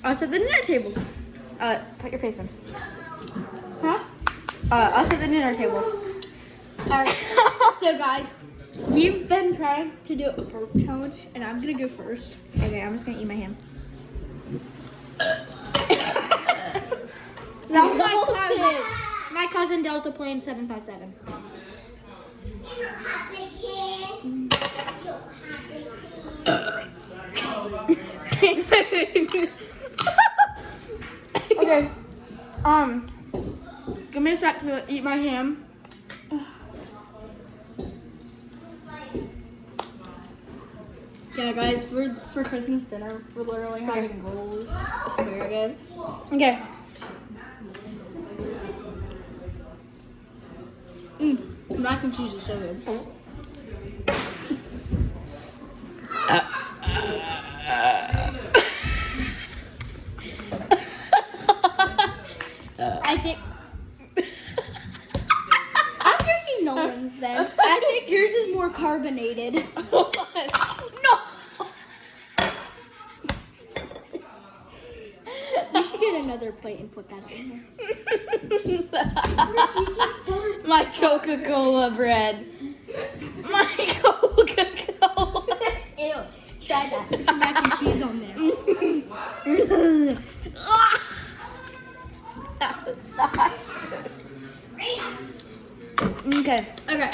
Us at the dinner table. Put your face in. Huh? Us at the dinner table. Alright, so guys, we've been trying to do a burp challenge, and I'm gonna go first. Okay, I'm just gonna eat my ham. That's My cousin Delta playing 757. Okay. Give me a sec to eat my ham. Yeah, guys, for Christmas dinner, we're literally having rolls, asparagus. Okay. Mac and cheese is so good. I think I'm drinking Nolan's then. I think yours is more carbonated. No. We should get another plate and put that on there. My Coca-Cola bread. My Coca-Cola. Ew. Try that. Put your mac and cheese on there. That was not. Okay. Okay.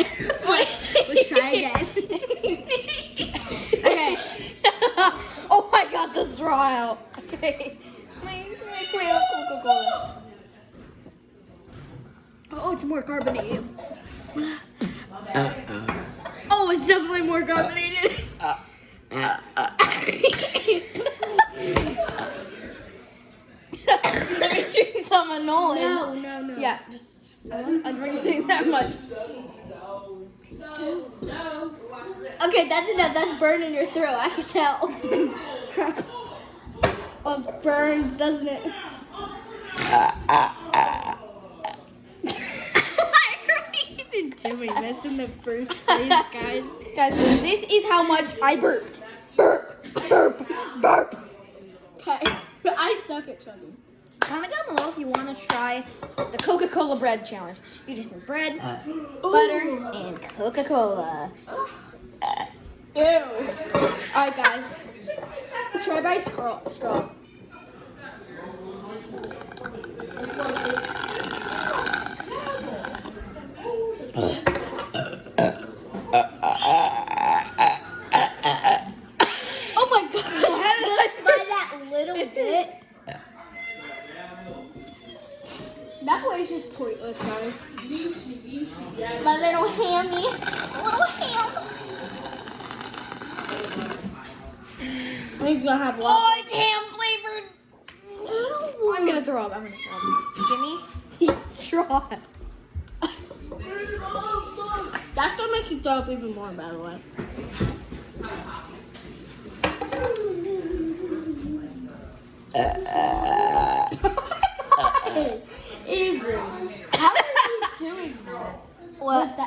Wait. Let's try again. Okay. Oh, I got the straw out. Okay. My Coca-Cola. Oh, it's more carbonated. Oh, it's definitely more carbonated. Let me drink some of Nolan's. No. Yeah, just I'm drinking that much. Okay, that's enough. That's burning your throat. I can tell. Oh, it burns, doesn't it? Why are we even doing this in the first place, guys? Guys, so this is how much I burped. Burp, burp, burp. Okay. I suck at chugging. Comment down below if you want to try the Coca-Cola bread challenge. You just need bread, butter, and Coca-Cola. Ew. Alright, guys. Try by straw. Oh my god. How did I By that little bit. That boy is just pointless, guys. My little hammy. Little ham. Maybe gonna have Oh, love. it's ham flavored. I'm gonna throw up. Give me the straw. That's gonna make you throw up even more, by the way. Avery, how are you doing that? What?